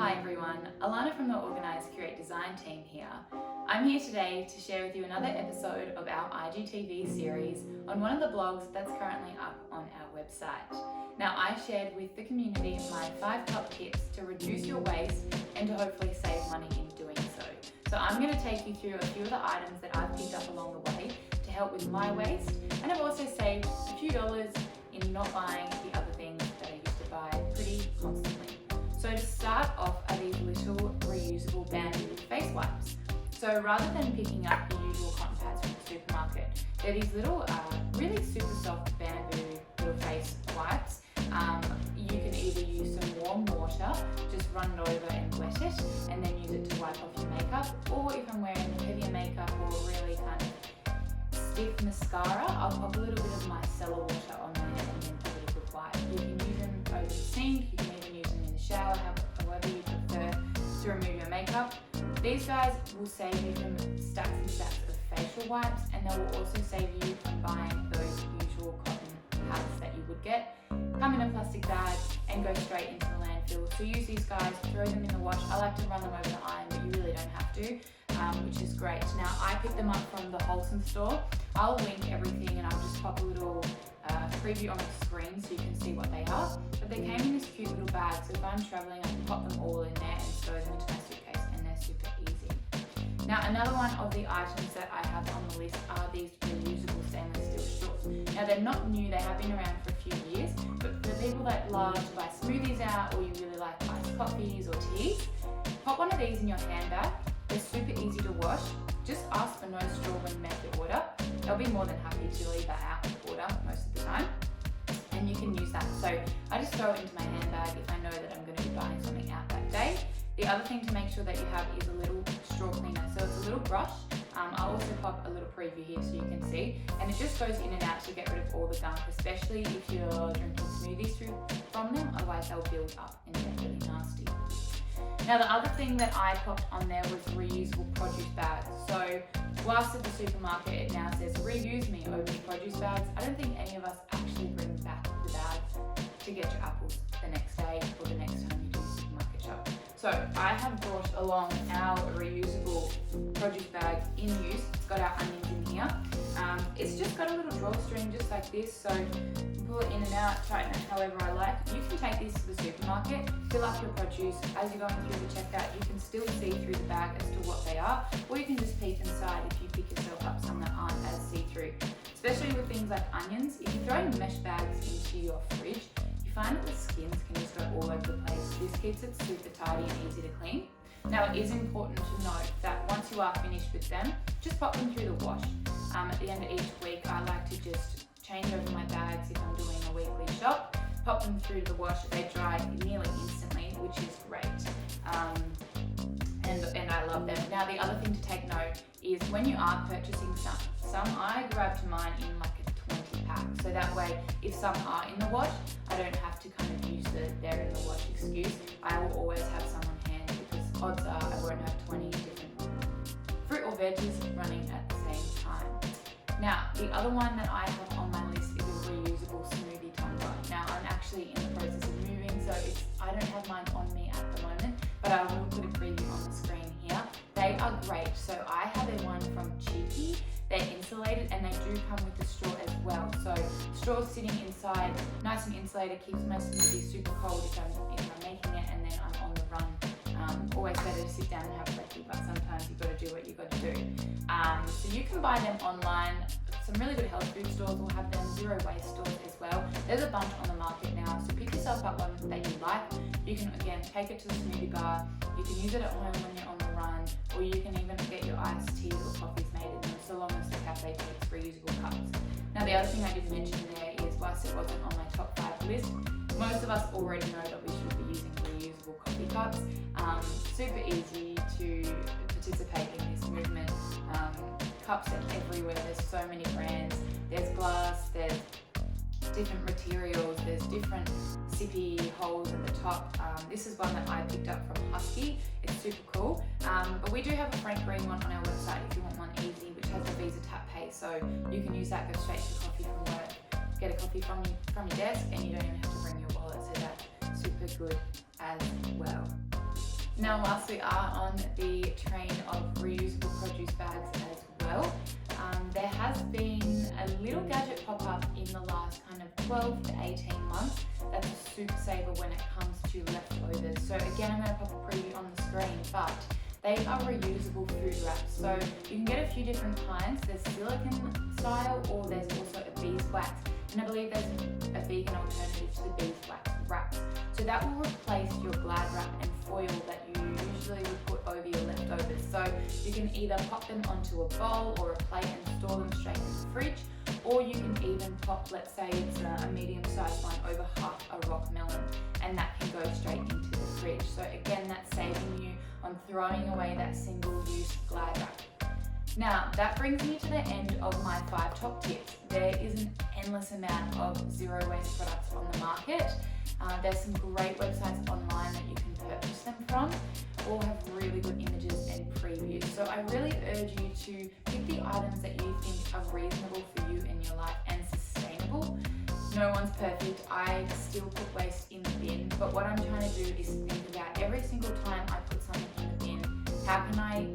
Hi everyone, Alana from the Organise.Curate.Design team here. I'm here today to share with you another episode of our IGTV series on one of the blogs that's currently up on our website. Now, I shared with the community my 5 top tips to reduce your waste and to hopefully save money in doing so. So I'm going to take you through a few of the items that I've picked up along the way to help with my waste, and I've also saved a few dollars in not buying the other things that I used to buy pretty constantly. So to start off are these little reusable bamboo face wipes. So rather than picking up the usual cotton pads from the supermarket, they're these little really super soft bamboo little face wipes. You can either use some warm water, just run it over and wet it, and then use it to wipe off your makeup, or if I'm wearing heavier makeup or really kind of stiff mascara, I'll pop a little bit of micellar water on there and then give it a good wipe. You can use them over the sink, you can even use them in the shower, however you prefer to remove your makeup. These guys will save you from stacks and stacks of facial wipes, and they will also save you from buying those usual cotton pads that you would get, come in a plastic bag and go straight into the landfill. So use these guys, throw them in the wash. I like to run them over the iron, but you really don't have to, which is great. Now, I picked them up from the Wholesome store. I'll link everything and I'll just pop a little preview on the screen so you can see what they are. But they came in this cute little bag, so if I'm traveling, I can pop them all in there and stow them into my suitcase, and they're super easy. Now, another one of the items that I have on the list are these reusable stainless steel straws. Now, they're not new, they have been around for a few years, but for people that love to buy smoothies out, or you really like iced coffees or teas, pop one of these in your handbag. They're super easy to wash. Just ask for no straw when you make your order. They'll be more than happy to leave that out of order most of the time, and you can use that. So I just throw it into my handbag if I know that I'm going to be buying something out that day. The other thing to make sure that you have is a little straw cleaner. So it's a little brush. I'll also pop a little preview here so you can see, and it just goes in and out to get rid of all the gunk, especially if you're drinking smoothies from them, otherwise they'll build up and get really nasty. Now, the other thing that I popped on there was reusable produce bags. So whilst at the supermarket it now says reuse me over the produce bags, I don't think any of us actually bring back the bags to get your apples the next day or the next time you do the supermarket shop. So I have brought along our reusable produce bag in use. It's got our onions in here. It's just got a little drawstring just like this, so pull it in and out, tighten it however I like. You can take these to the supermarket, fill up your produce. As you're going through the checkout, you can still see through the bag as to what they are, or you can just peek inside if you pick yourself up some that aren't as see-through. Especially with things like onions, if you throw mesh bags into your fridge, you find that the skins can just go all over the place. This keeps it super tidy and easy to clean. Now, it is important to note that once you are finished with them, just pop them through the wash. At the end of each week, I like to just change over my bags if I'm doing a weekly shop, pop them through the wash. They dry nearly instantly, which is great. And I love them. Now, the other thing to take note is when you are purchasing some I grabbed mine in like a 20 pack. So that way, if some are in the wash, I don't have to kind of use the they're in the wash excuse. I will always have some on hand, because odds are I won't have 20 different fruit or veggies running at the same time. Now, the other one that I have on my list is a reusable smoothie tumbler. Now, I'm actually in the process of moving, so I don't have mine on me at the moment, but I will put a preview on the screen here. They are great. So I have a one from Cheeky. They're insulated and they do come with a straw as well. So straw sitting inside, nice and insulated, keeps my smoothie super cold if I'm making it and then I'm on the run. Always better to sit down and have a brekkie, but sometimes you've got to do what you've got to do. So you can buy them online. Some really good health food stores will have them, zero waste stores as well. There's a bunch on the market now, so pick yourself up one that you like. You can, again, take it to the smoothie bar. You can use it at home when you're on the run, or you can even get your iced teas or coffees made in them, so long as the cafe takes reusable cups. Now, the other thing I did mention there is, whilst it wasn't on my top 5 list, most of us already know that we should be using reusable coffee cups. Super easy to participate in this movement. Cups are everywhere. There's so many brands. There's glass, there's different materials, there's different sippy holes at the top. This is one that I picked up from Husky. It's super cool. But we do have a Frank Green one on our website if you want one easy, which has a Visa Tap Pay, so you can use that, go straight to coffee from work, get a coffee from your desk, and you don't even have to bring your wallet, so that's super good as well. Now, whilst we are on the train of reusable produce bags as well, there has been a little gadget pop up in the last kind of 12 to 18 months that's a super saver when it comes to leftovers. So again, I'm going to pop a preview on the screen, but they are reusable food wraps. So you can get a few different kinds. There's silicone style, or there's also a beeswax, and I believe there's a vegan alternative to the beeswax wraps. So that will replace your Glad wrap and foil that you usually would put over your leftovers. So you can either pop them onto a bowl or a plate and store them straight in the fridge, or you can even pop, let's say it's a medium-sized one, over half a rock melon, and that can go straight into the fridge. So again, that's saving you on throwing away that single-use Glad wrap. Now, that brings me to the end of my 5 top tips. There is an endless amount of zero waste products on the market. There's some great websites online that you can purchase them from, all have really good images and previews. So I really urge you to pick the items that you think are reasonable for you in your life and sustainable. No one's perfect. I still put waste in the bin, but what I'm trying to do is think about every single time I put something in the bin, how can I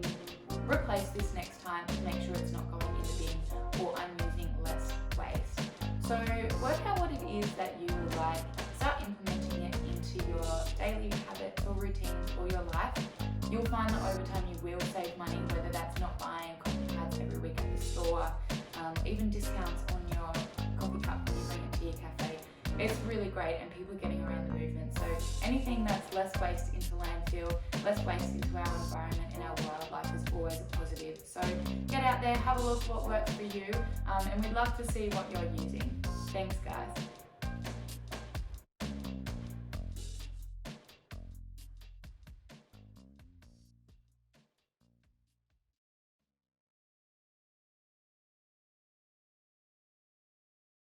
replace this next time to make sure it's not going in the bin, or I'm using less waste. So work out what it is that you like, start implementing it into your daily habits or routines or your life. You'll find that over time you will save money, whether that's not buying coffee pads every week at the store, even discounts on your coffee cup when you bring it to your cafe. It's really great, and people are getting around the movement. So anything that's less waste into landfill, less waste into our environment and our wildlife is always a positive. So get out there, have a look what works for you, and we'd love to see what you're using. Thanks, guys.